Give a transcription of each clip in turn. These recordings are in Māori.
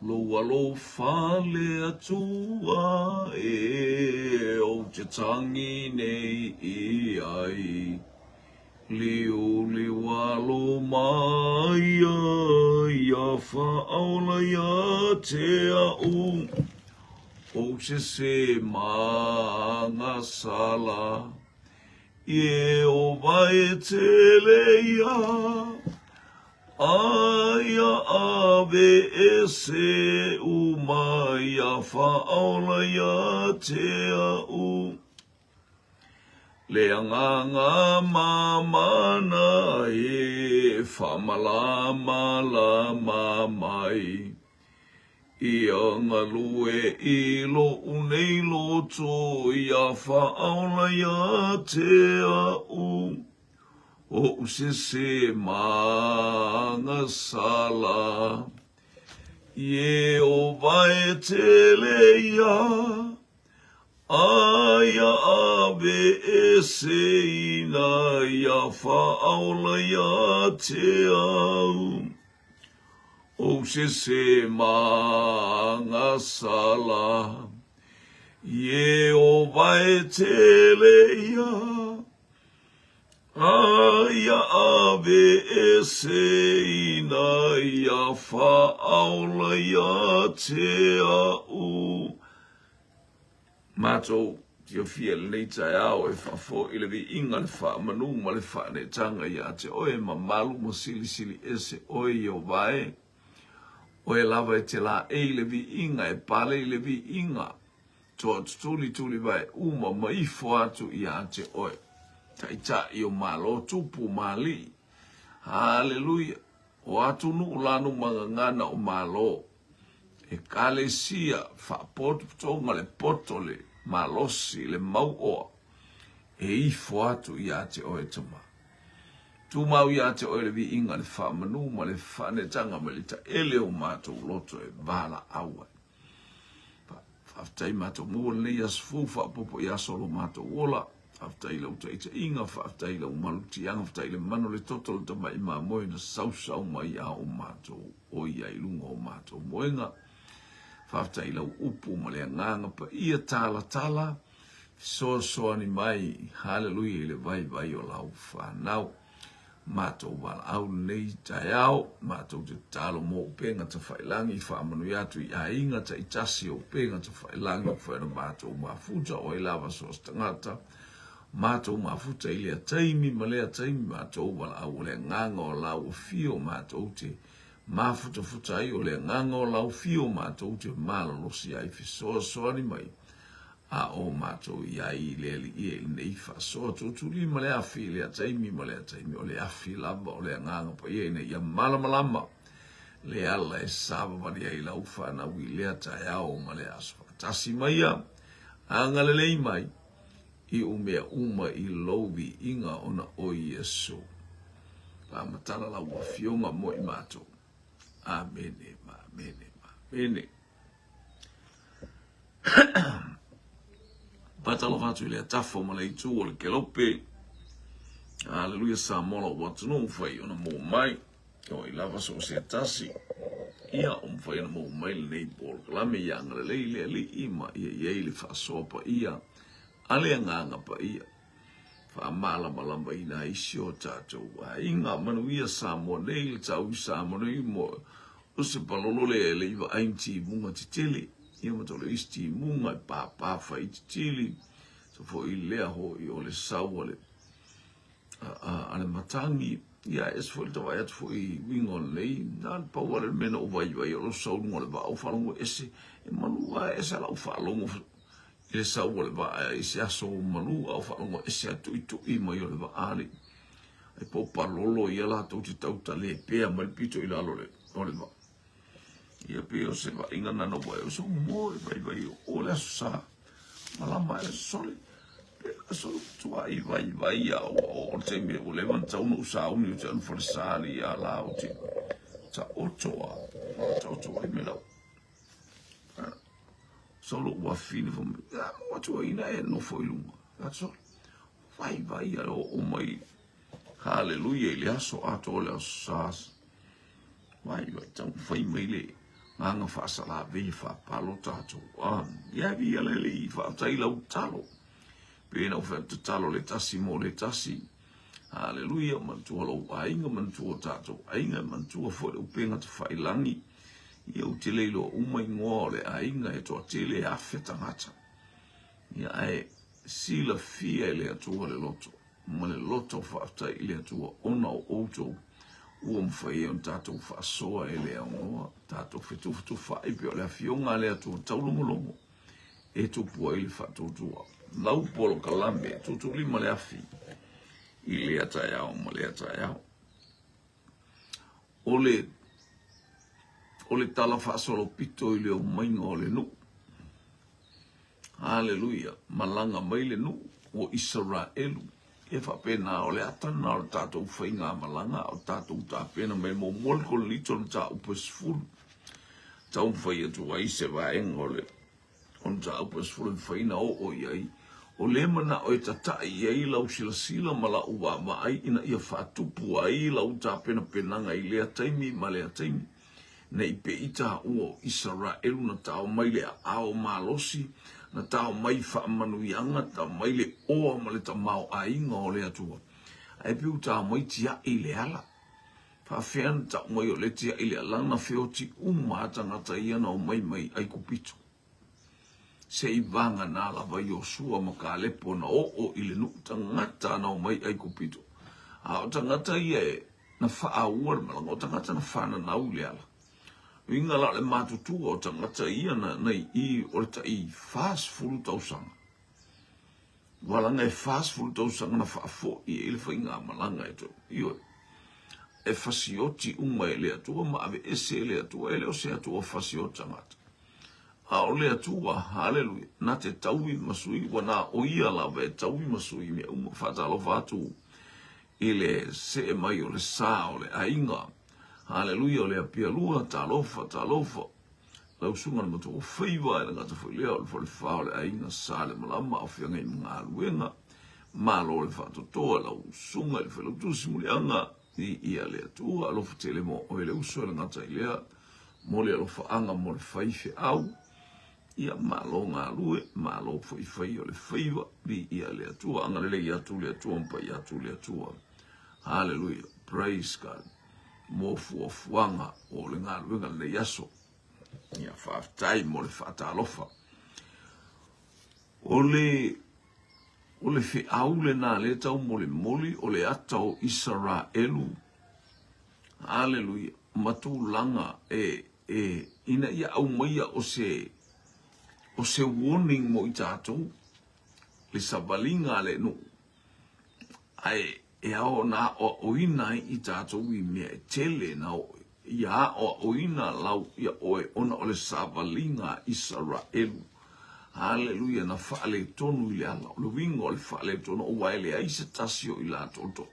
Loa lo fale atua e o te tangi nei I ai. Liu liwalo mai ia whaaola ia te au. O se maanga sala. Ie o vai te leia. Aia ave ese umaya whaola ia te au. Leanganga mamana e whamalama lama mai. Ia ngalue I lo unei loto ia whaola ia te au. O se maanga sala, Ie o vai te leia, Aia ave ese ina ia whaaola ia te au. O se maanga sala, Ie o vai te leia, Aia ave ese ina ia whaaola ia te au. Mātou, tia fia nei tai au e whafo I le vi inga le wha manu ma le wha ne tanga ia te oe ma malu ma sili sili ese oe I o vae. Oe lava e te la e le vi inga e pale I le vi inga. Toa tuli tuli vae uma ma ifo atu ia te oe. Taita I o malo tupu mali. Hallelujah. O atu nu ulanu mangangana o malo. E kalesia whaapoto tonga le potole malosi le mau oa. E ifo atu ia te oe tama. Tu mau ia te oe le vi inga le whamanu ma le whane tanga ma le ta ele o mātou loto e vala aua. Whaftai mātou mua le ias fufa popo ia solo mātou wola. Whaftai lau ta ita inga, whaftai lau maluti anga, whaftai le mano le totolo ta mai mā moe na sausau mai a o mātou o ia ilunga o mātou moenga. Whaftai lau upu ma le nganga pa ia tala tala. Soa ni mai, hallelujah, le vai vai o lau whanau. Mātou wala au nei tai au, mātou te talo mo penga ta whailangi, whamanu iatu I a inga ta itasi o penga ta whailangi, whaina mātou mafuta o ilawa soas tangata. Mātou mafuta I lea taimi, ma lea taimi, mātou wala au lea nganga o lau o fio, mātou te mafuta futa ai o lea nganga o lau fio, mātou te malalosi ai soa ni mai. A o mātou I ai leli I nei whasoa tūtuli ma lea fi lea taimi ma lea taimi o lea fi lava o lea nganga pa I nei ia malamalama. Lea ala e sāwa wani ai lau whanau I lea tai au ma lea aswa. Tasi mai ia, angalelei mai. I umea uma I lovi inga ona o Yesu. Pa matala lau wa fionga mo I mātou. Amene, amene. Patalo whatu I lea tafo ma lei tū o le kelope. Hallelujah, sa mola watu no mwhai ona mō mai. O I lava so se tasi. Ia o mwhai ona mō mai le nei bol. Kalame ia ngale lei lea li ima ia iei le whaasoa pa ia. Ale nganga pa ia. Whaamala malamba ina isi o tātou. Inga manu ia sa mo nei le tau I sa mo nei mo. Use palolo le e leiva ainti munga te tele. Ia matolo isti munga pāpā whai te tele. So fo I lea ho I o le sau ale. Ale matangi. Ia es fo le tawai atu fo I wingo nei. Nān pau ale mena o vai vai o lo sau nunga le va au whalongo ese. E manu a ese ala au whalongo. Ile sau o le va I se aso manu au whalongo ese atu I mai o le va ali. E po palolo ia la tau te tauta le pea malpito I lalo le o le va. Ia peo se va inga nano vai o so mo vai vai o le aso sa. Malama e soli. So tua I vai o te me o le van tau no sa uni o te anu farisari ia la o te. Ta otoa. Ta otoa I me lau. Solo wa fine from what you ina e no foi lunga. That's all. Vai o mai. Hallelujah, ele aso ato le asas. Vai tão foi mai le. nganga whaasala vi whaapalo tātou. Ia vi ale li whaatai lau talo. Pēna o whaata talo le tasi mo le tasi. Haleluia, mantua lau ainga mantua tātou. Ainga mantua fwere upenga te whailangi. Ia u te leilo umai ngoa le ainga e toa tele a whetangata. Ia e sila fia le atua le loto. Ma le loto whaatai le atua ona o outou. Ua mwhai on tātou whaasoa e le angoa. Tātou whetuwhetu whai pio le awhionga le atua taulongolongo. E tupua i le whatutua. Lau polo kalambe, tutu lima le awhi. I le atai au, ma le atai au. O le tala whaasolo pito i leo mainga o le nu. Haleluia. Malanga mai le nu o Israelu. E whapena o le atana o tātou whainga malanga o tātou tāpena mai mo molko lito na tā upes fulu. Tau whai atu ai se vaenga o le. On tā upes fulu whaina o iai. O le mana o e tatai iai lau sila sila mala ua maai ina ia whatupu ai lau tāpena penanga i lea taimi ma lea taimi. Nei pe ita ua Israelu na tau mai le ao malosi. Na tau mai whaamanuianga, tau mai le oa ma le ta mau ainga o le atua. Ai piu tau mai tia i le ala. Whawhean tau mai o le tia i le ala na whioti umata ngata iana o mai ai kupito. Se i vanga nā lava i o sua ma ka lepo na o i le nuk tangata na o mai ai kupito. A o tangata i e na wha uar malanga, o tangata na whana nau le ala. Inga la le matutua o tangata ia nei i o le ta i fast fulu tausanga. Walanga e fast fulu tausanga na whaafo i e le whainga malanga e to. Ioi. E fasioti unga e le atua ma ave ese e le atua e leo se atua fasioti tangata. A o le atua, haleluia, na te tauwi masui wana o ia lawa e tauwi masui mea unga whatalo whatu i le se mai o le sa o le ainga. Haleluia, le apia lua, talofa. Lau sunga na mato o whaiwa e na ngata whai lea o le whale whao le ainga sa le malama o whianga i mga aluenga. Malo le whatotoa, lau sunga le whalau tusi mulianga i ia le atua, alofa tele mo o le uso e na ngata i lea. Mo le alofa anga mo le whaife au. Ia malo ngā lue, malo whai o le whaiwa i ia le atua. Anga le i atu le atua, mpa i atu le atua. Haleluia, praise God. Mo fuanga o le ngā luenga le yaso. Ia whaatai mo le whaatalofa. O le whiaule nā le tau mo le moli o le atau Israelu. Haleluia. Matulanga ina ia au maia o se warning mo i tātou. Le savalinga le no. E ao na o oina i tātou i mea e tele na ia o oina lau ia oe ona o le savalinga Israelu. Haleluia na whaale tonu i le ala. O le wingo o le whaale tonu o waele aise tasio i la toto.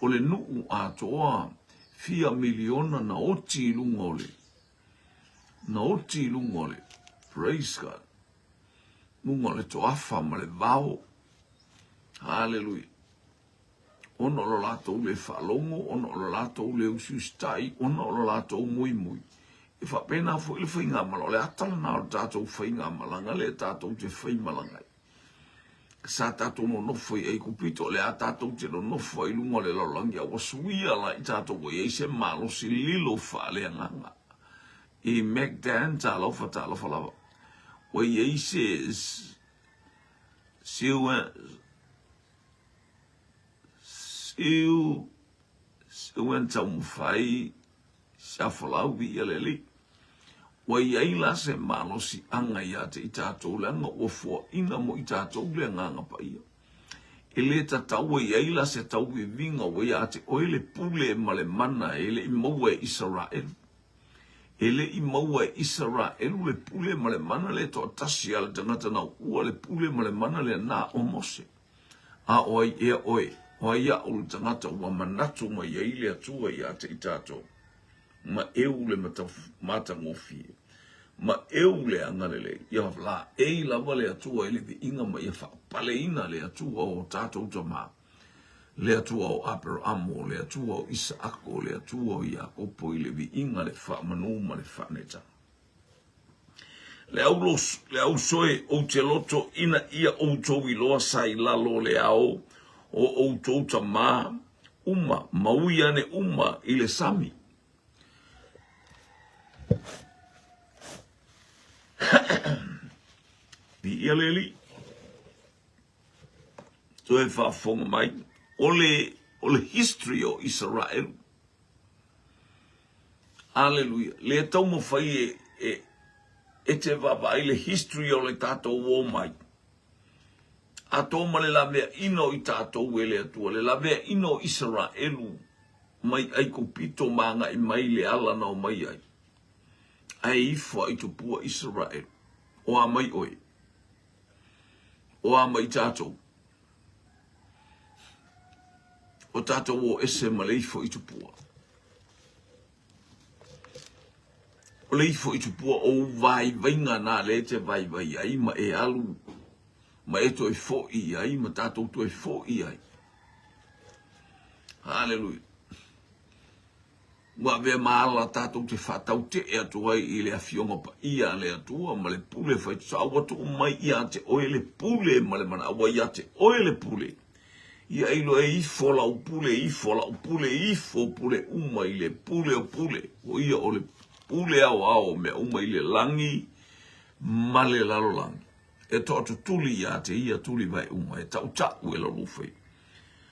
O le nuu atoa 4 miliona na oti i lunga ole. Na oti i lunga ole. Praise God. Lunga le toafa ma le vao. Haleluia. Ono lo lato le whalongo, ono lo lato le usustai, ono lo lato mui. E whapena fo ile whainga malo, le atala na o tātou whainga malanga, le tātou te whai malangai. Sa tātou no nofoi e kupito, le a tātou te no nofoi lunga le lolangi, a wasuia la i tātou e se malo si lilo whale anganga. E Magdan tālofa lava. Wa i se Siwan tau mwhai siafalau vi aleli. Wa iai la se malo si anga ia te i tātou leanga o fua ina mo i tātou leanga anga pa ia. E le tatau iai la se tau i vinga wa ia te oile pule ma le mana e le i maua e Israel. E le i maua e Israel le pule ma le mana le to tasi ala tangata na ua le pule ma le mana le na o Mose. A oi e oi. Wa ia o le tangata ua manatu ma ia ile atua ia te i tātou. Ma eu le mata ngofie. Ma eu le angarele. Ia la lava le atua ele vi inga ma ia whapale ina le atua o tātou tama. Le atua o Abrahamo, le atua o Isaako, le atua o Iakopo ile vi inga le whamanu ma le whaneta. le au soe o te loto ina ia o tau I loa sai lalo le ao o tau ta maa uma, maui ane uma I le sami. Pi ia leli. So e whaafonga mai. O le history o Israel. Hallelujah. Le tau mo whai e te wawai le history o le tātou o mai. A tō ma le la mea ino I tātou e le atua. Le la mea ino Israelu. Mai ai ko pito manga I mai le ala na o mai ai. Ai ifo ai tupua Israel. O a mai oi. O a mai tātou. O tātou o ese ma le ifo I tupua. O le ifo I tupua o vai vainga nā le te vai ai ma e alu. Ma e to e fo I ai, ma tātou to e fo I ai. Hallelujah. Wa vea maala tātou te whatau te e atua I le awhionga pa ia le atua, ma le pule whai sa awatu o mai ia te oe le pule, ma le mana awa ia te oe le pule. Ia ilo e ifo la upule, ifo pule uma I le pule o pule. O ia o le pule ao mea uma I le langi, ma le lalo langi. E to atu tuli ia te ia tuli vai uma, e tau taku e la rufei.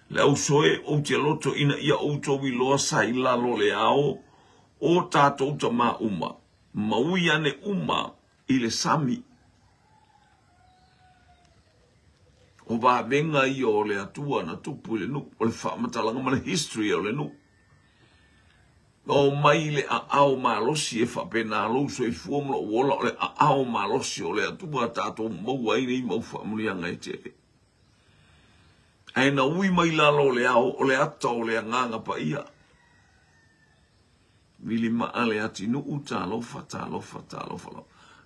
Le au soe o te loto ina ia o tau I loa sa I lalo le ao, o tātou ta ma uma. Maui ane uma I le sami. O ba venga I o le atua na tupu le nu, o le whamatalanga ma le history o le nu. O mai le a ao malosi e whapena alo so I fuamla o ola o le a ao malosi o le atua tātou mau ai nei mau whamulianga e te. Ai na ui mai lalo le ao o le ata o le nganga pa ia. Vili maa le ati nu uta alofa.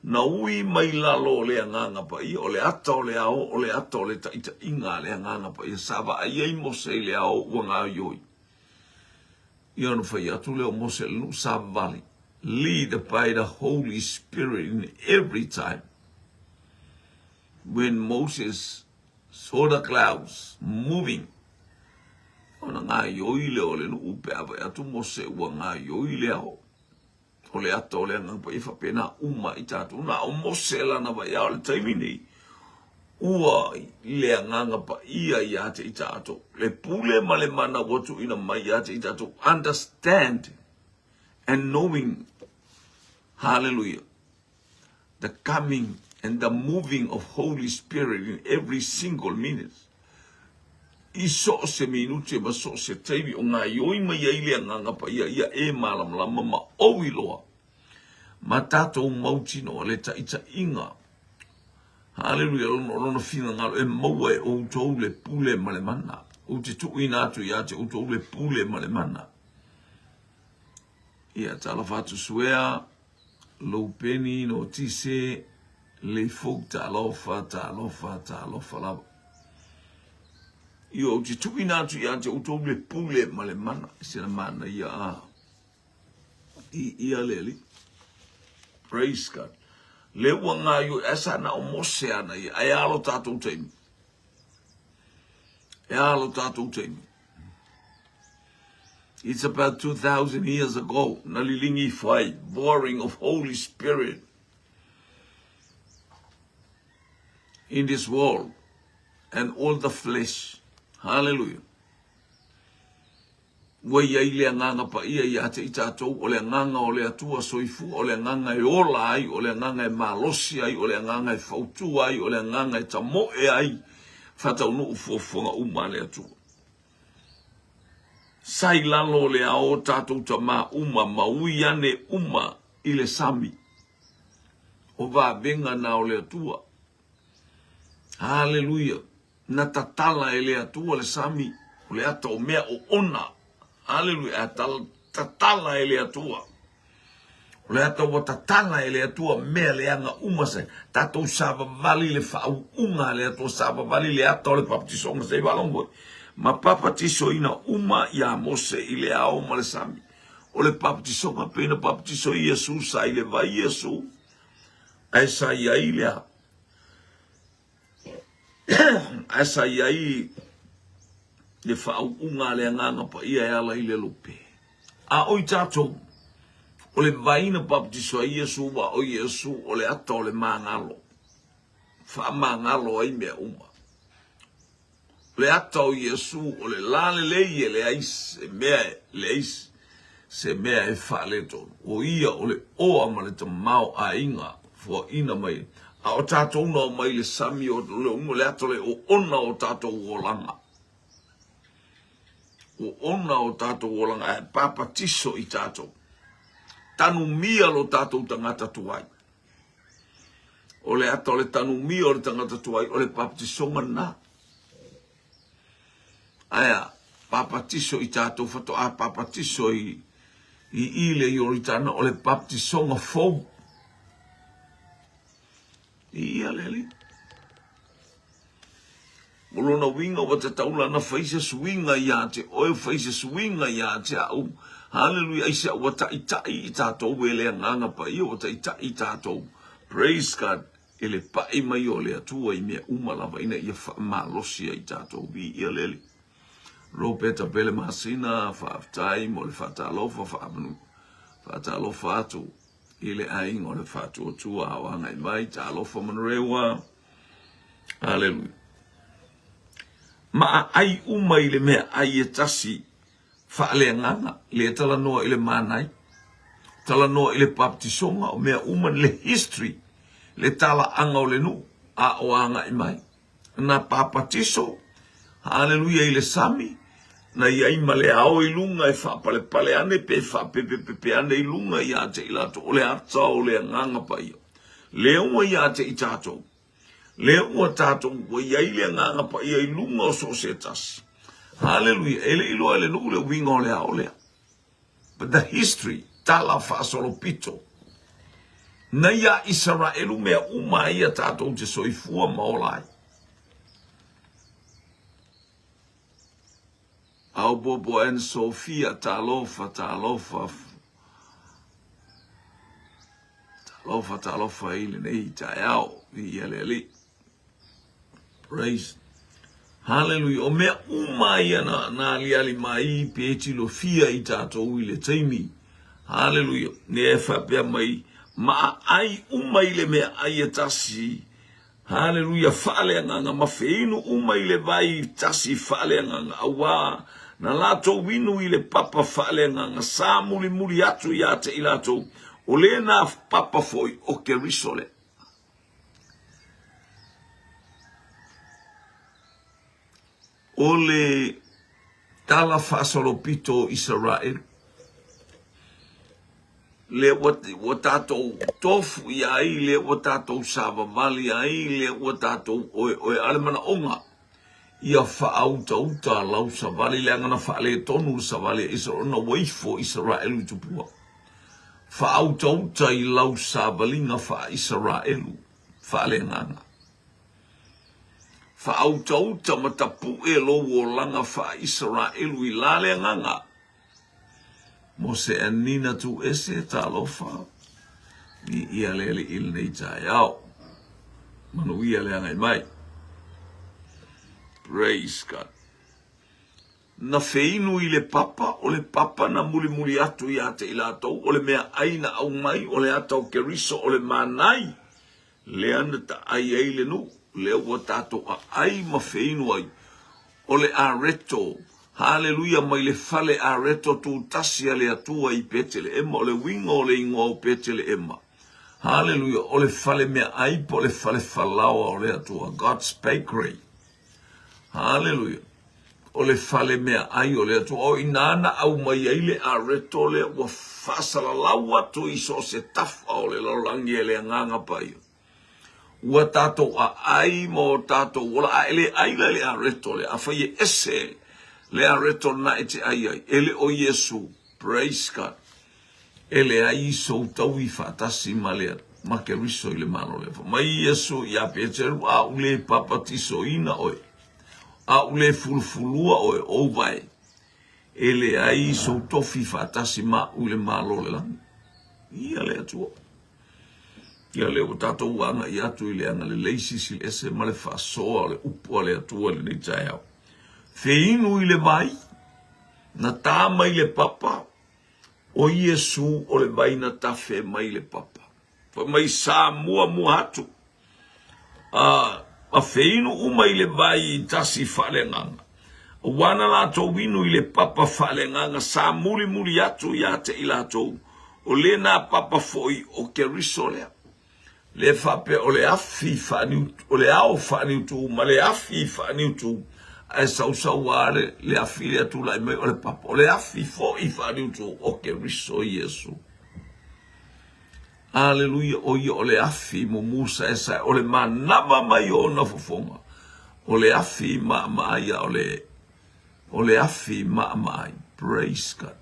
Na ui mai lalo le nganga pa ia o le ata o le ao o le ata o le taita inga le nganga pa ia. Sava ai ei mose le ao uanga yoi. Ia no whai atu leo mose lu Sava Valley. Lead by the Holy Spirit in every time. When Moses saw the clouds moving. Ona ngā ioi leo le no upe awa atu mose ua ngā ioi leo. O le ata o le ngangpa I whapena uma I tātu. Una o mose lana vai ao le taimi nei. Ua le ngangapa ia I ate I tātu. Le pule ma le mana watu ina mai ate I tātu. Understand and knowing, hallelujah, the coming and the moving of Holy Spirit in every single minute. I so se minute ma so se taimi o ngā ioi mai ai le ngangapa ia e malam lama ma owi loa. Ma tātou mautino le taita inga. Hallelujah, lona whina ngalo e maua e o tau le pule ma le mana. O te tuina atu ia te o tau le pule ma le mana. Ia tala whatu suea, lo peni no tise, le fok ta alofa lava. Io te tuina atu ia te o tau le pule ma le mana. Sina mana ia a. Ia leli. Praise God. Le wanga yu esa na o mose ana ia. E alo tātou teimi. It's about 2,000 years ago. Nalilingi fai. Boring of Holy Spirit. In this world. And all the flesh. Hallelujah. Wai ai le nganga pa ia te I tātou, o le nganga o le atua soifu, o le nganga e ola ai, o le nganga e malosi ai, o le nganga e fautu ai, o le nganga e tamoe ai, whatau no ufofonga uma le atua. Sai lalo le ao tātou ta ma uma, maui ane uma I le sami. O va venga na o le atua. Hallelujah. Na tatala e le atua le sami, o le ata o mea o ona. Hallelujah, tatala ele atua. O le ata wa tatala ele atua mea le anga umase. Tatou Sava Valley le whau unga le atua Sava Valley le ata o le papatisonga se walongo. Ma papatiso ina uma ia mose I le ao ma le sami. O le papatisonga pena papatiso I Yesu sa I le vai Yesu. ai sa iai lea. Ai sa iai le whaau unga le nganga pa ia e ala i le lupe. A oi tātou, o le vaina baptiso a Iesu wa o Iesu o le ata o le mangalo. Wha mangalo ai mea uma. Le ata o Iesu o le lale leie le ais, e mea le ais, se mea e wha le tonu. O ia o le oa ma le tamau a inga, fua ina mai. A o tātou na o mai le sami o le ungo le ata le o ona o tātou o langa. O ona o tātou o langa, e papatiso i tātou. Tanu mia lo tātou tangata tuai. O le ata o le tanu mia o le tangata tuai, o le papatiso mana. Aya, papatiso i tātou fato a papatiso i ile i oritana o le papatiso nga fau. I ia leli. Ulona winga wa te taula na faisa swinga ia te oe faisa swinga ia te au. Hallelujah, isa wa ta i tātou wele nganga pa i o ta i tātou. Praise God. Ele pa i mai o le atua i mea umalava ina ia wha malosia i tātou vi ia leli. Ropeta pele masina, whaaftai mo le whatalofa whaamanu. Whatalofa atu. Ile aing o le whatua tua awanga i mai, tālofa manurewa. Hallelujah. Ma ai umai le mea ai e tasi whaale nganga, le tala noa ile manai, tala noa ile baptisonga, o mea uman le history, le tala anga o le nu, a o anga i mai. Na papatiso, hallelujah ile sami, na ia ima le ao i lunga e whapale pale ane pe whapepepepe ane i lunga i ate i lato, o le ata o le nganga pa ia. Le ua i ate i tātou. Le ua tātou, wa iai le nganga pa ia i lunga o sosetas. Hallelujah. Ele iloa ele nule winga o lea o lea. But the history, tala whaasolo pito. Na ia Israelu mea uma ia tātou te soifua maolai. Au bobo en Sofia talofa. Talofa ile nei taiao. Ia leli. Praise. Hallelujah. O mea umai ana na aliali mai peeti lo fia i tātou i le taimi. Hallelujah. Ne e whapea mai. Ma ai umai le mea ai e tasi. Hallelujah. Whaale anganga. Ma whinu umai le vai tasi whaale anganga. Awa. Na lato winu i le papa whaale anganga. Sa muli atu i ate i lato. O le na papa foi o ke risole. O le tala whaasolo pito Israel. Le watatou tofu i ai, le watatou savavali ai, le watatou oe alemana onga. Ia whaauta lau savali, le angana whaale tonu savali Israel, na waifo Israel i tupua. Whaauta i lau savali nga wha Israel, whaale nganga. Whaauta matapu e lo o langa wha Israelu i lale nganga. Mo se anina tu ese talofa. Ni ia lele il nei tai au. Manu ia le angai mai. Praise God. Na feinu i le papa, o le papa na muli atu i ate i latou, o le mea aina au mai, o le atau keriso, o le manai. Le anda ta ai ai le nu. Le ua tato a ai ma feinu ai. O le areto. Hallelujah mai le fale areto tu tasia le atua i petele ema. O le winga o le ingo o petele ema. Hallelujah. O le fale mea ai po le fale falawa o le atua. God's bakery. Hallelujah. O le fale mea ai o le atua. O inana au mai ai le areto le ua fasala lawa tu iso se tafa o le laulangi e le anganga pai. Ua tātou a ai mo tātou wala a ele ai le a reto le a whaie ese le a reto na e te ai ai ele o Yesu, praise God, ele ai so tau i whatasi ma le ma ke riso i le mano le mai Yesu i a peteru a ule papatiso ina oe a ule fulfulua oe o vai ele ai so tofi whatasi ma ule malo le lang ia le atua. Ia leo tātou anga I atu I le anga le leisi si le ese ma le whaasoa le upua le atua le ni tai au. Whiinu I le mai, na tā mai le papa, o Iesu o le vai na tawhe mai le papa. Fa mai sa mua hatu. A whiinu umai le vai tasi whale nganga. Wana la tau winu I le papa whale nganga sa muri atu ia te ila tau. O le na papa foi o ke riso lea. Le whape o le afi whaniu, o le ao whaniu tu, ma le afi whaniu tu. Ai sau are le afi le atu lai mai o le papa. O le afi foi whaniu tu o ke riso Iesu. Aleluia, o ia o le afi mo Musa esa, o le manama mai o na fofonga. O le afi maia o le afi mai. Praise God.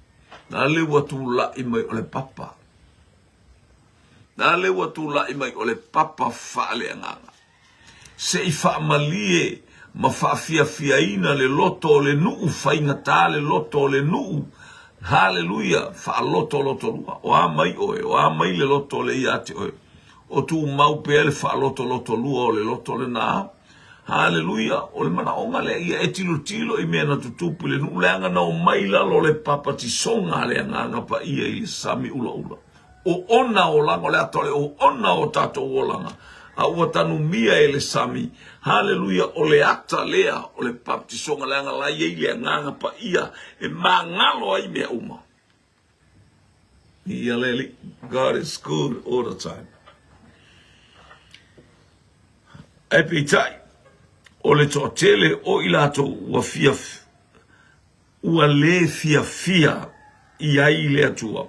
Na le watu la imai o le papa. Na le watu la imai o le papa fale anganga. Se I fa malie ma fa fia ina le loto o le nuu fainga ta le loto o le nuu. Hallelujah, fa loto lua. O amai oe, o amai le loto le iate oe. O tu mau pe le fa loto lua o le loto le na. Hallelujah, o le mana onga le ia e tilo I mea na tutupu le nuu le anga na o maila lo le papa ti songa le anga pa ia I sami ula. O ona o langa le atole, o ona o tato o langa. A ua tanu mia e le sami. Hallelujah, o le ata lea, o le papa ti songa le anga la ia I le anga pa ia. E mangalo ai mea uma. Ia leli, God is good all the time. E pitai. O le tōtele o ilato ua le fia I ai le atua.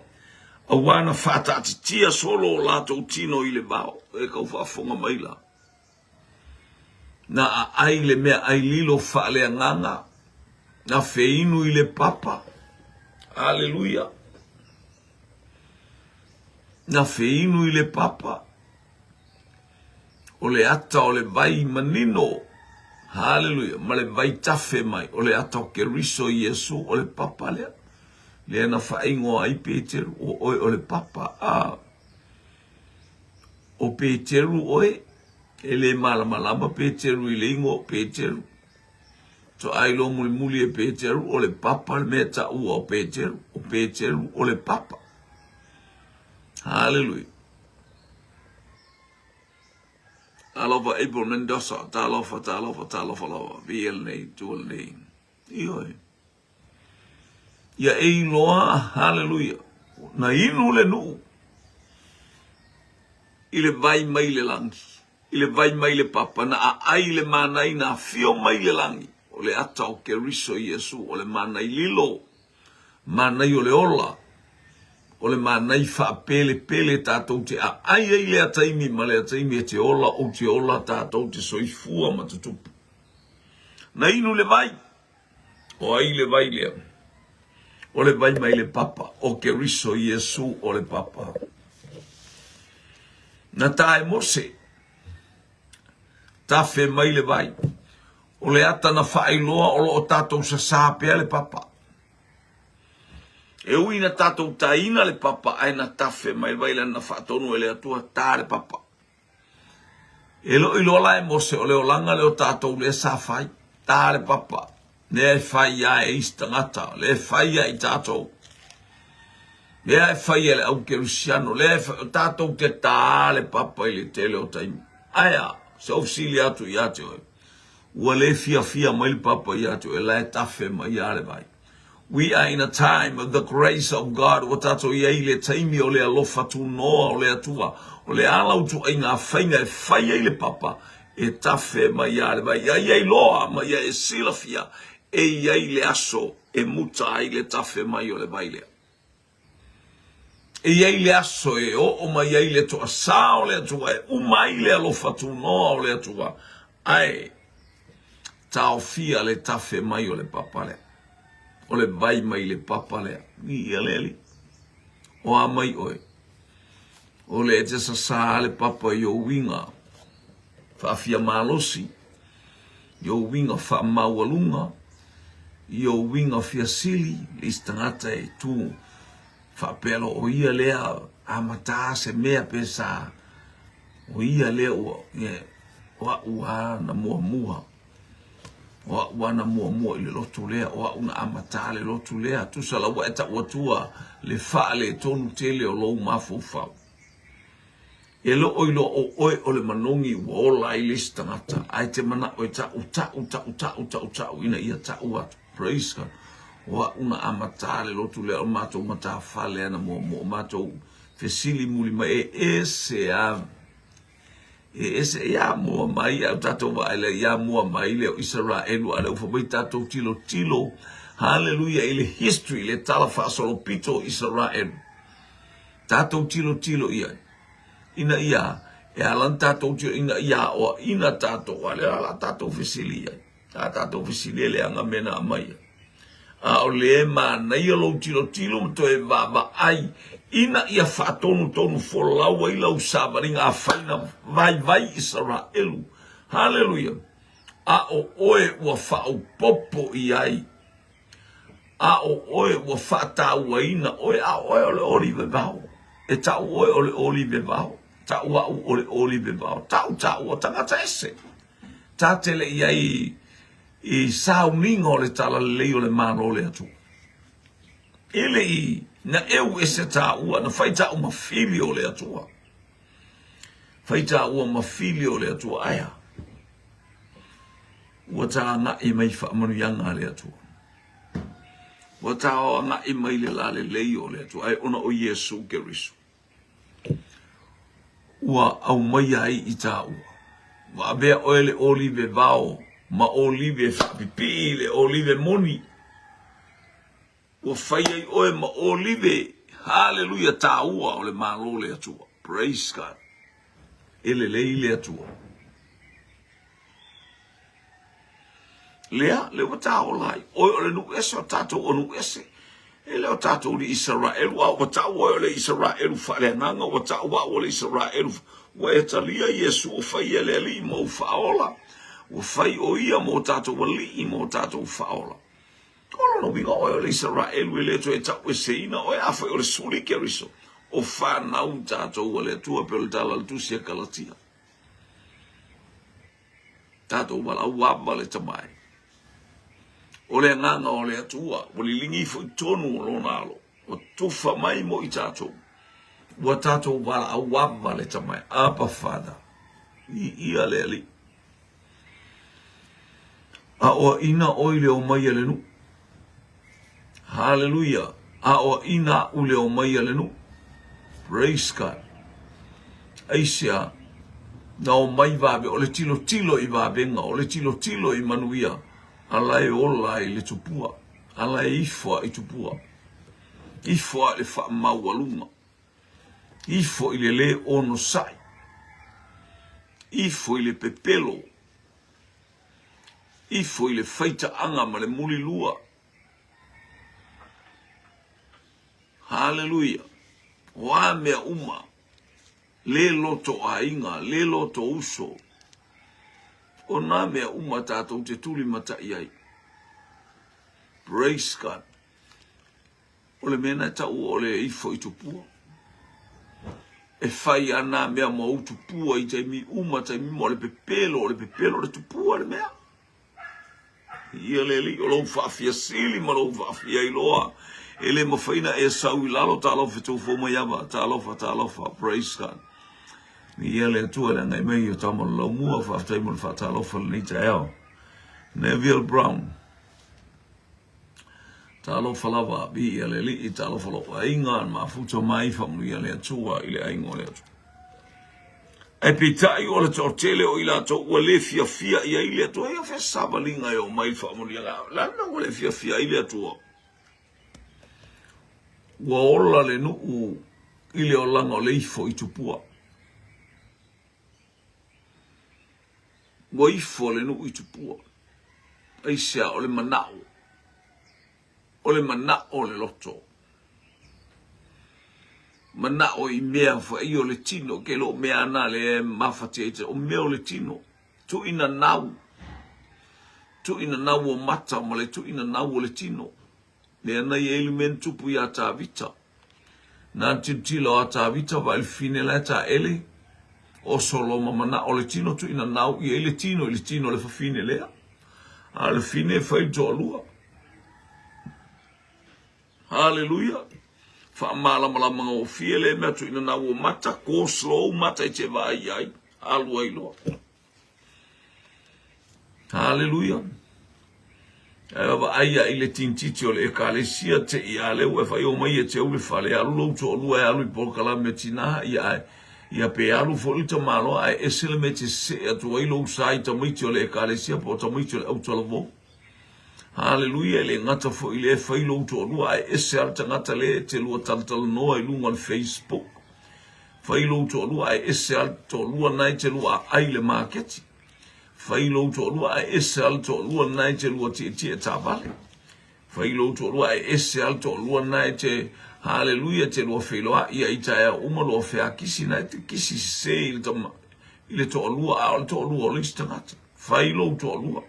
A wana whata ati tia solo o lato tino I le bao. E kau whafonga maila. Na a ai le mea ai lilo whaale anganga. Na whiinu I le papa. Hallelujah. Na whiinu I le papa. O le ata o le vai manino. Hallelujah. Ma le vai tafe mai. O le ata o ke riso Iesu o le papa lea. Le na whaingo ai Peteru o le papa. O Peteru oe. E le malama Peteru I le ingo Peteru. So ai lo muli e Peteru o le papa le mea ta ua o Peteru. O Peteru o le papa. Hallelujah. Alofa April Mendoza, talofa, VL nei, tuol nei. Ioi. Ia ei loa, hallelujah. Na inu le nuu. I le vai mai le langi. I le vai mai le papa. Na a ai le manai na fio mai le langi. O le ata o ke riso Iesu. O le manai lilo. Manai o le ola. O le manai wha pele tātou te a ai le ataimi ma le ataimi e te ola o te ola tātou te soifua ma te tupu. Na inu le vai. O ai le vai lea. O le vai mai le papa. O ke riso Iesu o le papa. Na tae mose. Ta fe mai le vai. O le ata na whaailoa o lo o tātou sa sāpea le papa. E ui na tātou taina le papa ai na tafe mai vaila na whaatonu e le atua tā le papa. E lo ilo la e mose o le o langa le o tātou le sa whai tā le papa. Ne e whai ia e istangata, le e whai ia I tātou. Le e whai e le au kerusiano, le e tātou ke tā le papa I le tele o taimi. Aia, se ofsili atu I ate oi. Ua le fia mai le papa I ate oi, la e tafe mai ia le vai. We are in a time of the grace of God. O tato ia I le taimi o le alofa tu noa o le atua. O le alau tu ai ngā whainga e whai ai le papa. E tafe mai ia le vai. Ia I loa ma ia e silafia. E ia I le aso. E muta ai le tafe mai o le vai lea. E ia I le aso e o ma ia I le toa sa o le atua. E umai le alofa tu noa o le atua. Ai. Tau fia le tafe mai o le papa lea. O le vai mai le papa lea. Ia leli. O amai oe. O le e te sa le papa I o winga. Whaafia malosi. I o winga wha maualunga. I o winga fia sili. Le istangata e tu. Whaapelo o ia lea. Amata se mea pe sa. O ia lea ua na mua. Wana mua ile lotu lea una amata le lotu lea tu sala wa eta watua le fa le tonu tele o lo mafufa elo oilo o le manongi wo la ilista ngata ai te mana o ta uta ina ia ta ua praise God wa una amata le lotu lea o mato mata fa le na mo mato fesili muli ma ese ya mua mai au tato wa ele ya mua mai le Israel ala ufa mai tato tilo hallelujah ile history le talafa solo pito Israel tato tilo ia ina ia alan tato tilo ina tato wale ala tato fisilia tato fisilia le anga mena mai a ole ma na ia lo tilo to e va ai ina ia tonu folau ila usavaringa afaina vai Israel hallelujah a oe wa fa'u popo iai a oe wa fata waina oe ole olive bao e ta oe ole olive bao ta wa ole olive bao ta o tangata ese ta tele iai I sauningo le tala leo le mano le atu. Ele na eu ese ta ua na faita uma filio le atua. Faita uma filio le atua aya. Ua ta nga I mai fa manu yanga le atua. Ua ta nga I mai le la le leo le atua. Ai ona o Yesu Keriso. Ua au mai ai I ta ua. Wa bea oele olive vao. Ma olive pipi le olive moni o fai oe ma olive hallelujah taua o le malo le atua praise God ele le atua lea le wata o lai o le nu ese o tato o nu ese ele o tato di Israel wa wata o le Israel fa le nanga wata o le Israel wa etalia Yesu o fai ele li mo faola o fai o ia mo tato wali mo tato faola. Olo no binga o le Israel wele to eta we seina o ia fa o le suli Keriso. O fa na un tato wale tua pel tala tu sia Galatia. Tato wala waba le tamai. O le nganga o le atua wali lingi fo tonu lo nalo. O tufa mai mo I tato. Wa tato wala waba le tamai. Apa Father. Ia le ali. A o ina oile o mai le nu. Hallelujah. A o ina ule o mai le nu. Praise God. Aisia. Na o mai vabe o le tilo I vabenga. O le tilo I manuia. Alai ola I le tupua. Alai ifo I tupua. Ifo a le wha maualunga. Ifo I le ono sai. Ifo I le pepelo. Ifo I le faita anga ma le muli lua. Hallelujah. Wa mea uma. Le loto ainga, le loto uso. O na mea uma tātou te tuli mata iai. Praise God. O le mena tau o le ifo I tupua. E fai ana mea mo utupua I te mi uma te mi mo le pepelo le tupua le mea. Ia le li o lo fafia sili ma lo fafia iloa ele mo faina e sau lalo talo fitu fo mo yaba talo fa praise God ia le tu le ngai mai o tamo lo mua fa tamo fa talo fa ni tael Neville Brown talo fa lava bi ia le li talo fa lo inga ma futo mai fa mo ia le tua ile aingo le tu e pitai o le tortele o ila to o le fia ia ile to ia fe savalinga o mai fa mo ia la no le fia ile to wa ola le nu ile o langa o le ifo I tupua wa ifo le nu I tupua ai sia o le manao le loto mana o I mea fa I o le tino ke lo mea na le mafati ete o mea o le tino tu ina nau o mata ma le tu ina nau o le tino le ana I elementu pu ya ta vita na titilo a ta vita va il fine la ta ele o solo mamana o le tino tu ina nau i le tino le fafine lea. A le fine fai to alua. Hallelujah. Fa mala manga o fiele me tu ina nau o mata ko slow mata te vai ai alua ilo. Hallelujah. Ava aia ile tintiti o le ekalesia te ia le ue fai o mai e te ule fale alu lo to lua e alu i polkala me tina ia pe alu fo ita malo ai esele me te se atu ai lo sai ta miti o le ekalesia po ta miti o le autolavo. Hallelujah, le ngata fo ile fai lo to lua ai ese alta ngata le te lua tantal no ai lunga on Facebook. Fai lo to lua ai ese alta lua nai te lua ai le market. Fai lo to lua ai ese alto lua nai te lua ti tavale. Fai lo to lua ai ese alto lua nai te hallelujah te lua feloa ia ita uma lo fea kisi nai te kisi se ile to lua alto lua listangata. Fai lo to lua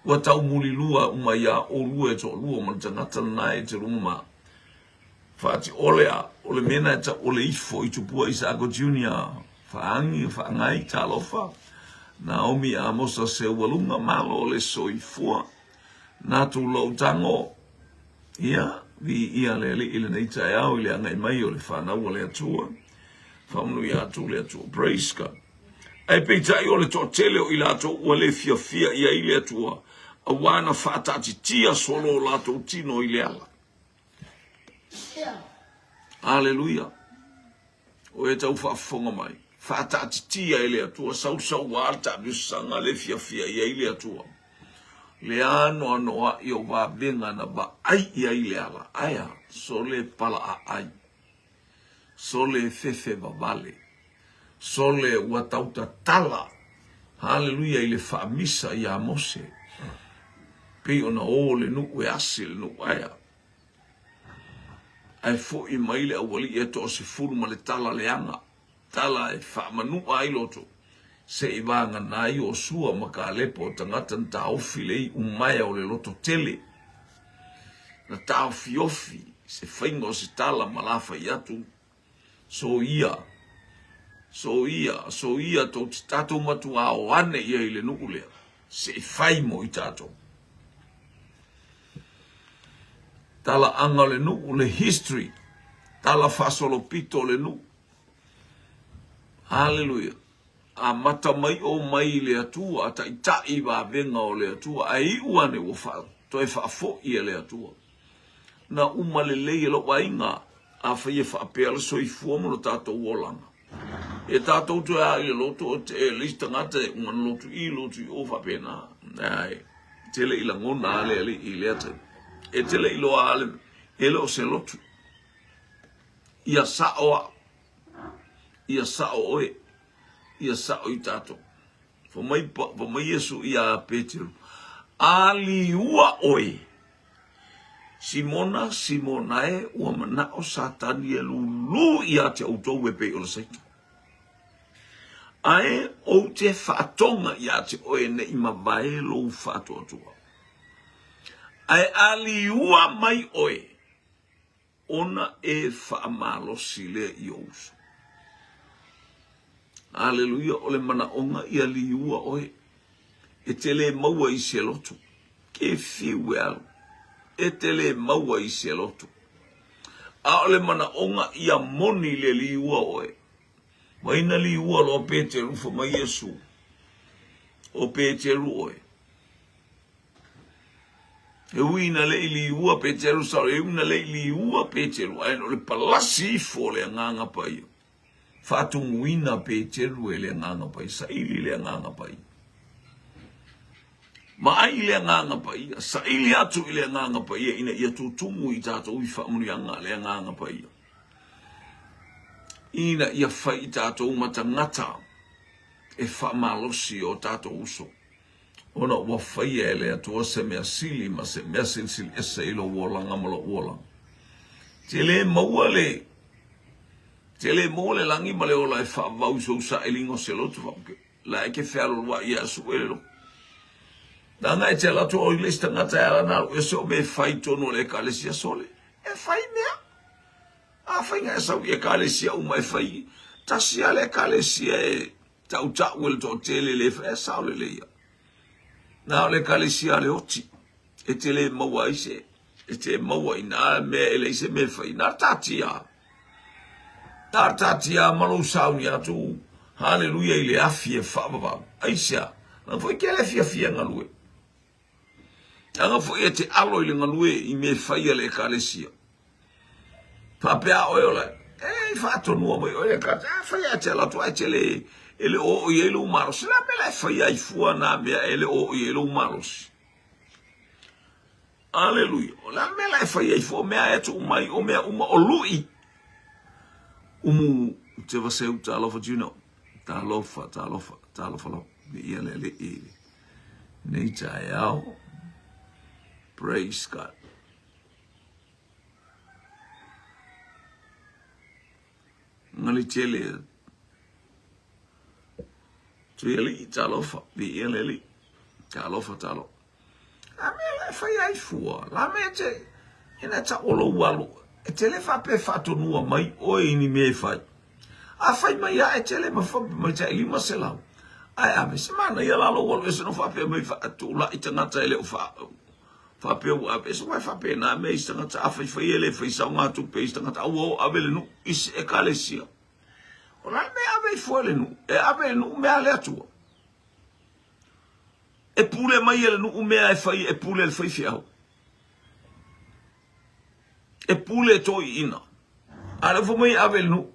ua tau muli lua uma ia o lua to lua ma tangata nai te ruma. Fati ole mena ta ole ifo i tupua Isago Junior. Faangi faangai talofa. Naomi Amosa se walunga malo le soifua. Natu lo tango. Ia, vi ia lele ile neita yao ile angai mai o le whanau le atua. Whamunu ia atu le atua. Praise God. Ai peitai o le to tele o ila ato ua le fia ia ile atua. A wana whaatati tia solo lato tino ile ala. Hallelujah. O e tau whaafonga mai. Whaatati tia ile atua. Sau alta bisanga le fia ia ile atua. Le ano anoa i o wa benga na ba ai ia ile ala. Aya, so le pala a ai. So le fefe vavale. So le watauta tala. Hallelujah, ile whaamisa ia Mose. Pei ona o le nuku e asi le nuku aya. Ai fo i maile a wali e to se furu ma le tala le anga. Tala e whaamanu ai loto. Se i vanga nai o sua maka alepo tangata na tau filei umaya o le loto tele. Na tau fiofi se whainga o se tala malafa i atu. So ia to tato matu a o ane ia i le nuku lea. Se i whaimo i tato. Tala anga le nuku le history. Tala fasolo pito le nuku. Hallelujah. A mata mai o mai le atua, a tai wa venga o le atua, a i uane o wha, to e wha fo i le atua. Na umale lei lo wainga, a wha i wha pēle so i fuamu no tātou wolanga. E tātou tu a i loto o te lista ngata e ungan lotu i o wha pēna. Ai, tele i langona ale i le ate. E tele i lo ale, e lo se lotu. Ia sao oe. Ia sao i tato. Fa mai Yesu ia Petru. Ali ua oe. Simonae ua mana o satani e lulu ia te autou e pe o le saita. Ae o te whaatonga ia te oe ne ima vae lo whaatua tua. Ae ali ua mai oe. Ona e whaamalosi le i ousu. Hallelujah, ole mana onga ia liua oe. E tele maua i se lotu. Ke fiu alu. E tele maua i se lotu. A ole mana onga ia moni le liua oe. Waina liua lo Peteru fa mai Yesu. O Peteru oe. E uina le liua Peteru sa e una le liua Peteru. Aino le palasi fo le nganga pa ia. Fatung wina Peteru e le nganga pai, sa ili le nganga pai. Ma ai le nganga pai, sa ili atu i le nganga pai, ina ia tutungu i tato ui whamunianga le nganga pai. Ina ia whai tato matangata e whamalosi o tato uso. Ona ua whai e le atua se mea sili, ma se mea sili e se ilo wolanga malo wolanga. Te le maua le Tele mole langi male ola e whaavau so sa elingo se lotu whauke. La e ke whialo wa ia suelo. Nanga e te lato o ilista ngata e ala naru e so me whai tono le kalesia sole. E whai mea. A whai nga e sau i e kalesia uma e whai. Tasia le kalesia tau le to tele le fa sa le ia na le kalesia le oti e tele maua ise e te maua ina me ele se me fa ina tatia malo sauni atu haleluia ile afie fa baba aisha na foi que ele fia ngalue anga foi e te alo ile ngalue I me fa ile kalesia papea oyola fa to no mo ole ka fa ya te la to ele ele o ele o maros la me la fa ya ifua na me ele o ele o maros aleluia la me la fa ya ifua me a tu mai o me uma o lui umu te va se uta lofa juno ta lofa lo ele nei taiao praise God. Ngali tele tueli talofa bi eleli talofa talo amela fa ya ifua la mete ina ta olo walu etele fa pe fato nua mai o ini me fa a fa mai ya etele ma fa mai ta ili masela ai ave semana ya la lo walu se no fa pe mai fa tu la itanga ta ele fa pe o ave se mai fa pe na me istanga ta fa ele fa sa nga tu pe istanga ta o ave no is e kalesia Ora me ave fuele nu, e ave nu me ale atua. E pule mai ele nu me ai fai e pule el fai fiao. E pule toi ina. Ale fo mai ave nu.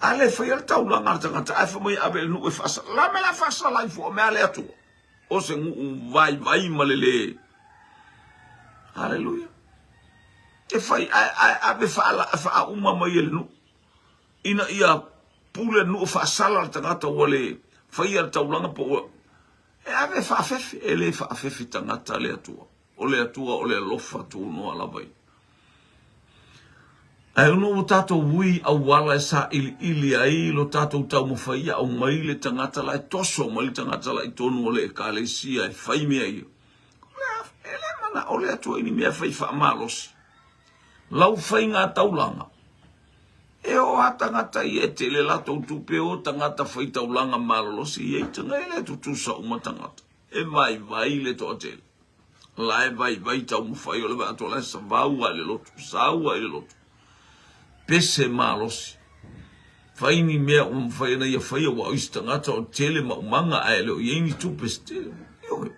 Ale fai el tau la ngata ai fo mai ave nu e fasa. La me la fasa la fo me ale atua. O se vai malele. Hallelujah. E fai ave fa uma mai ele nu. Ina ia pule no fa sala tangata wale fai al taulanga po e ave fa fefe ele fa fefe tangata le atua o le lofa tu no ala vai ai no tato wi au wala sa ili ai lo tato tau mo fai au mai le tangata la toso mai tangata la tonu le kalesia e fai me ai ele mana o le atua ini me fai fa malos lau fai nga taulanga e o atangata I e te le lato tupe o tangata fai taulanga malolosi e tanga ele tutusa uma tangata. E mai vai le to atele. Lai vai tau mufai o le vato la sa vaua le lotu, saua le lotu. Pese malosi. Fai ni mea fai na ia fai o wa isi tangata o tele ma umanga a ele o ieni tupe stele. Ioe.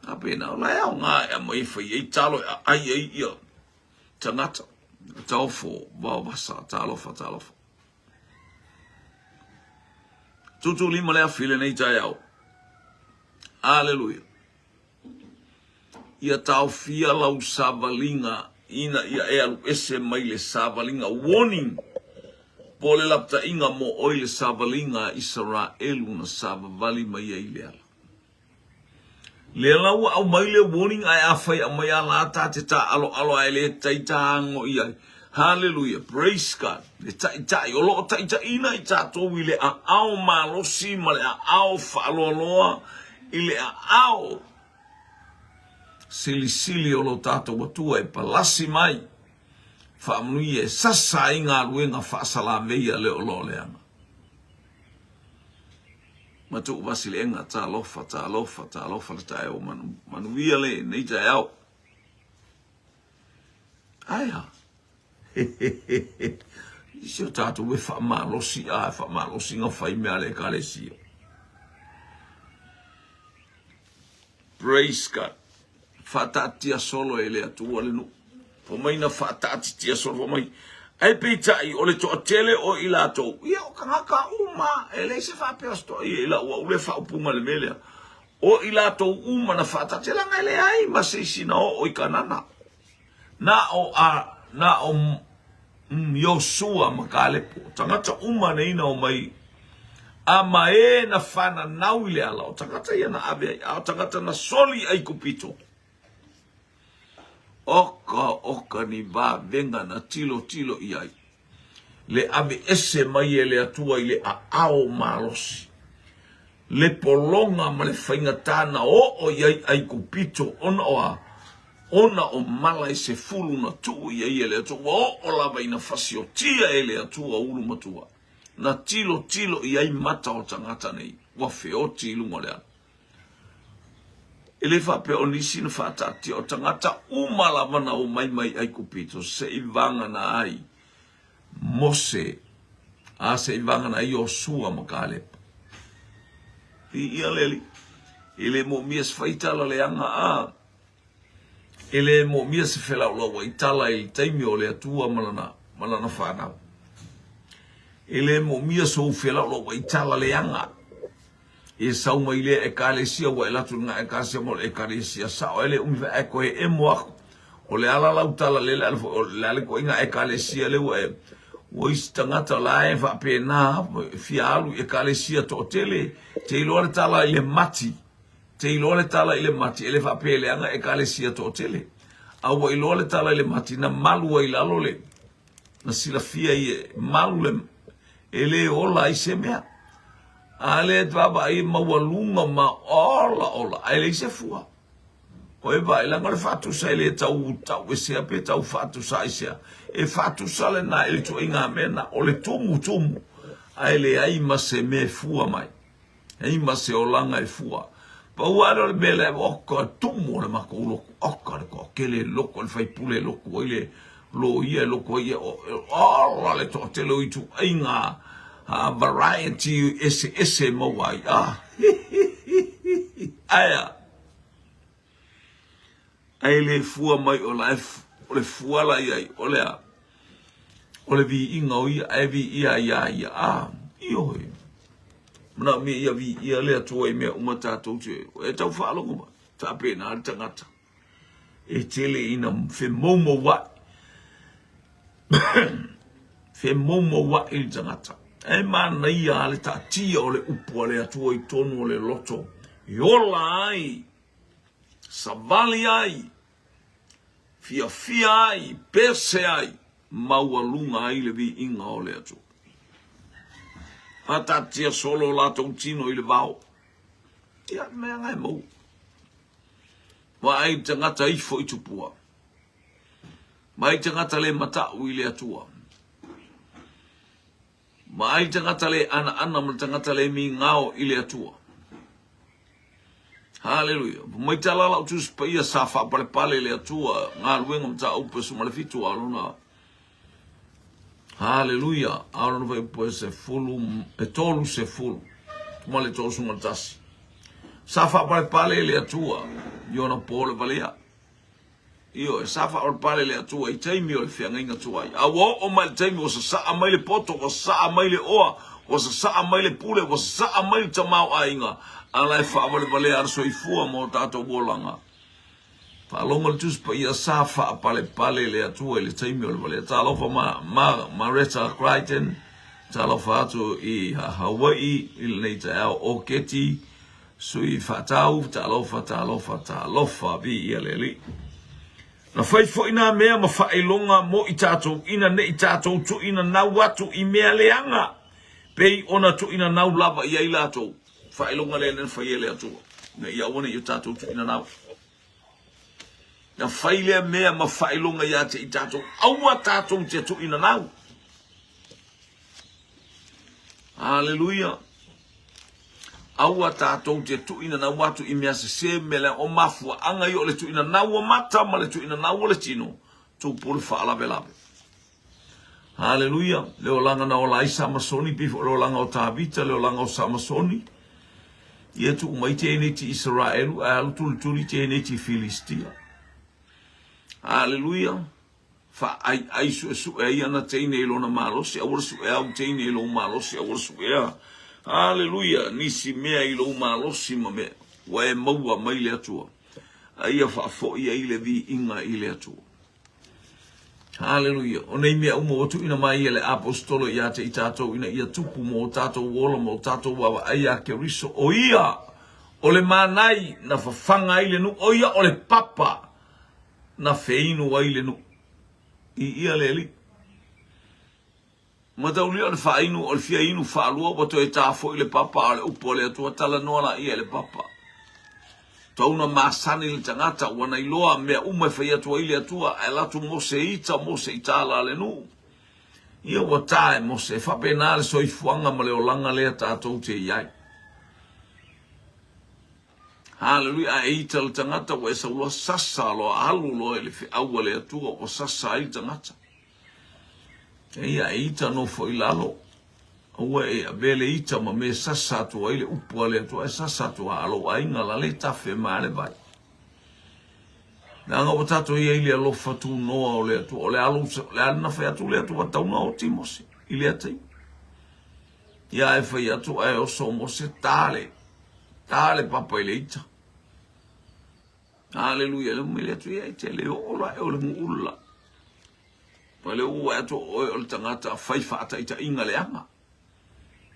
Apena o lai au ngā e mai fai e talo ai ia tangata. Taufo, basa, talofa. Tutu lima lea file nei taiao. Aleluia. Ia taufia lau savalinga, ina ia alu ese mai le savalinga. Warning. Pole lapta inga mo oile savalinga Israelu na savavali mai aileala. Le lau au mai le warning ai afai a mai ala te ta alo ai le taitango ia. Hallelujah, praise God. Le tai o lo ina I tato wile a ao malosi ma le a ao whaaloaloa I le a ao sili o lo tato watua e palasi mai whaamnui e sasa I ngā ruenga whaasala meia le o lo leanga. Matu wasile enga ta lofa le tae o manuia le nei tae au. Aia. Isi o tato we whaamalosi ngā whai mea le kalesia. Praise God. Whatatia solo e le atua le nu. Po mai na whatatia solo po mai. Ai peitai o le toa tele o I lato. Ia o kangaka uma e le se whapeasto I la ua ule whaupunga le melea. O I lato uma na whatatela ngai le ai ma se sina o I kanana. Na o Yosua makalepo. Tangata uma na ina o mai. A mae na whana nau le ala. O tangata ia na ave ai. O tangata na soli ai kupito. Oka ni va venga na tilo iai. Le ave ese mai e le atua I le a ao malosi. Le polonga ma le whainga tāna o iai ai kupito ona o mala I se fulu na tuu iai e le atua o lava ina fasio tia e le atua ulu matua. na tilo iai mata o tangata nei, wa feo tilunga lea. Ele whape o nisi na whaatati o tangata umala mana o mai ai kupito, se i vanga na ai, Mose, a se i vanga na ai o sua makalepa. Ia leli, ele mo mia se whaitala leanga a, ele mo mia se whelau lawa i tala i taimi o lea tua malana whanau. Ele mo mia so whelau lawa i tala leanga, e sau mai le e kalesia wa e latu nga e kalesia mo e kalesia sao ele umiwa e koe e moako, o le ala lau tala le le ko inga e kalesia le wa e, o isi tangata la e whape na fia alu e kalesia to tele, te ilore tala ile mati, ele whape le anga e kalesia to tele, a wa ilore tala ile mati na malu wa ilalo le, na sila fia i malu le, ele ola i se mea, ale baba i mawalunga ma ola, ele se fua. O e vai la fatu sa ele tau e se ape tau fatu sa isia. E fatu sa le na ele tu inga mena o le tumu. A ele ai ma se me fua mai. Ai ma se olanga e fua. Pa uaro le bele oka tumu le mako loko. Oka le ko kele loko le fai pule loko ile lo ia loko ia ola le to te lo itu inga variety ese mawai. Aya. Ai le fua mai o le fua la iai, o le vi inga o ia, ai vi ia, iyo hoi. Mana me ia vi ia lea tua i mea umatatou te, e tau whaalonga ma, whapena ari tangata. E tele ina whe momo wa, whe momo wa i tangata. E mana ia ale ta tia o le upua lea tua i tonu o le loto. Yola ai. Savali ai, fia ai, pese ai, maualunga ai le vi inga o le atu. Matatia solo la tino i le vau. Ia mea ngai mau. Wa ai tangata ifo i tupua. Ma ai tangata le matau i le atua. Ma ai tangata le ana ma tangata le mi ngao i le atua. Hallelujah. Mai tala la utus pa ia sa fa pale le atua nga luenga mta upe su malefitu alona. Hallelujah. Alona vai po se fulu e tolu se fulu. Male tolu su maltasi. Sa fa pale le atua yona pole valea. Io sa fa pale le atua i taimi o le fianga inga tua. Awo o mal taimi o sa mai le poto o sa mai le oa o sa mai le pule o sa mai le tamau ainga. Ala e whaavale arso i fua mo tātou wolanga. Whaalonga le tus pa ia sa pale le atua i le taimi o le vale. Tālofa Maretta Crichton, tālofa atu i Hawaii, i le nei te ao o Keti, sui whatau, tālofa vi ia le li. Na whaifo ina mea ma whaelonga mo i tātou, ina ne i tātou tu ina nau atu i mea leanga. Pei ona tu ina nau lava i ai lātou. Whaelonga le nen whaiele atua. Na ia wane i tātou tu ina nau. Na whailea mea ma whaelonga ia te i tātou. Aua tātou te tu ina nau. Hallelujah. Aua tātou te tu ina nau atu i mea se mele o mafua. Anga i o le tu ina nau o mata ma le tu ina nau o le tino. Tu pulu whaalawe lawe. Hallelujah. Leo langa na o la isa masoni bifo. Leo langa o Tāvita. Leo langa o Samasoni. Ia tu umai te ene ti Israelu, a alu tuli te ene ti Filistia. Hallelujah. Fa ai su e ana te ene ilo na malosi, a ura su e au te ene ilo malosi, a ura su e a. Hallelujah. Nisi mea ilo malosi ma mea. Wa e maua mai le atua. A ia fa fo ia ile vi inga ile atua. Hallelujah. O nei mea umo otu ina mai ele apostolo ia te i tātou ina ia tupu mo tātou wola mo tātou wawa aia ke riso. O ia o le manai na whawhanga ile nu. O ia o le papa na wheinu wa ile nu. I ia le li. Matau lia le whainu o le fia inu whaalua wato e tāfo ile papa o le upo le atua tala noa la ia le papa. Tauna masani le tangata wana iloa mea ume whai atua ile atua e latu Mose ita la le nu. Ia wa tae mo se whapena le soifuanga ma le o langa lea tātou te iai. Hallelujah, e ita le tangata wa esa ua sasa lo alu lo e le fi aua le atua o sasa i tangata. Ia e ita no fo ilalo. Ua e abele ita ma me sasa atua ile upua le atua e sasa atua alo a inga la le tafe ma le vai. Nanga o tato ia ili alo fatu noa o le atua o le alu le alina fai atu le atua taunga o timosi ili atai. Ia e fai atu e o somo se tale papa ile ita. Hallelujah, le mele atu ia ite le ola e o le muula. Pa le ua atu o le tangata fai fata ita inga le anga.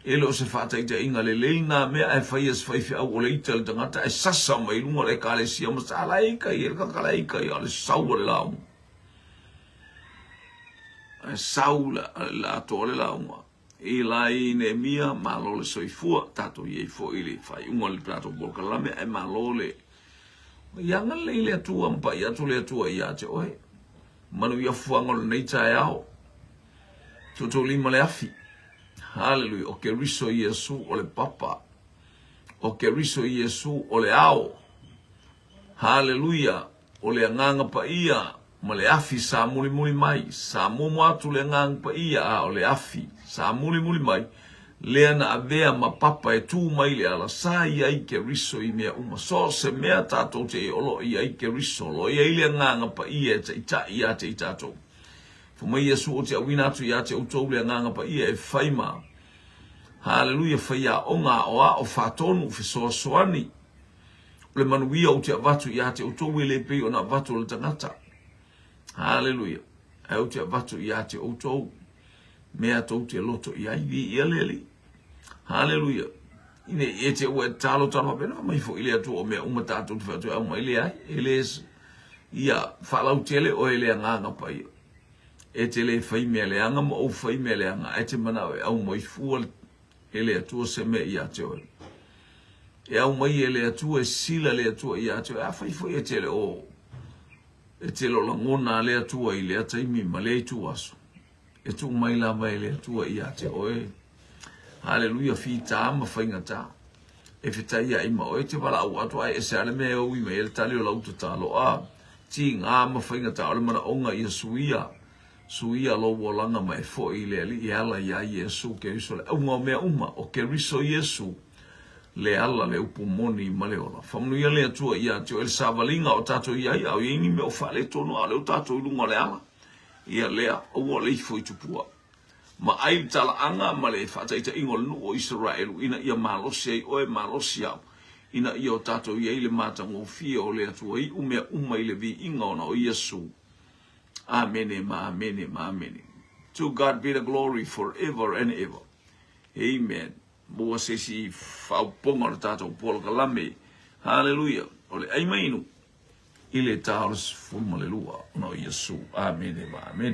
Ele o se fata ita inga le leina mea e fai as fai fi au o le ita le tangata e sasa mai lunga le kale sia ma sa laika i le kakalaika i ale saua le lau. E saula la ato le lau. I lai ne mia malo le soifua tato i e fo ili fai unga le prato bolka lame e malo le Yanga le atua mpa i atu le atua i ate oe. Manu ia fuanga le neita e ao. Toto lima le afi. Hallelujah. O ke riso i Yesu o le papa. O ke riso i Yesu o le ao. Hallelujah. O le anganga pa ia. Ma le afi sa muli muli mai. Sa momo atu le anganga pa ia o le afi. Sa muli muli mai. Lea na avea ma papa e tū mai le ala sa i ai ke riso i mea uma. So se mea tātou te olo i ai ke riso lo. I ai lea nganga pa i e te ita i a te i tātou. Fu mai Yesu o te awina atu i a te utou lea nganga pa i e whaima. Hallelujah, whaia o ngā o a o whātonu fi soa soani. Le manuia o te avatu i a te utou i le pei o na avatu le tangata. Hallelujah. E o te avatu i a te utou. Mea tau te loto i ai vi i aleli. Hallelujah. Ine e te ua talo talo pena mai fo ile atu o mea uma tātou te whatu au mai le ai. Ele ia whalau tele o ele anganga pai. E te le whai mea le anga ma o whai mea le anga. E te mana o au mai fua ele atu se mea i ate oi. E au mai ele atu e sila le atu i ate oi. A whai fo e tele o. E tele o langona le atu i le ataimi ma le itu aso. E tu mai la mai le tua i ate oe. Hallelujah, fi ta ma fainga ta. E fita ia i ma oe te wala au atu ai e se ale mea ui me ele tali o lauta talo a. Ti ngā ma fainga ta ole mana onga i a suia. Suia lo wolanga mai fo i le ali i ala i a Yesu ke riso le. Unga mea uma o ke riso Yesu. Le ala le upu moni ma le ola. Whamnu ia le atua i ate o ele savalinga o tato i ai au i me o whale tono a leo tato i lunga le ala. Ia lea o le foi tupua ma ai tala anga ma le fata ita ingol no o Israel ina ia malosi ai o e malosi au ina ia o tato ia ile mata ngo fia o le atua i umea uma ile vi inga ona o Yesu. Amen ma amen ma amen. To God be the glory forever and ever. Amen. Boa se si fau ponga o tato polo kalame. Hallelujah. Ole ai mainu. Ile taos fumale lua no Yesu. Amen. Amen.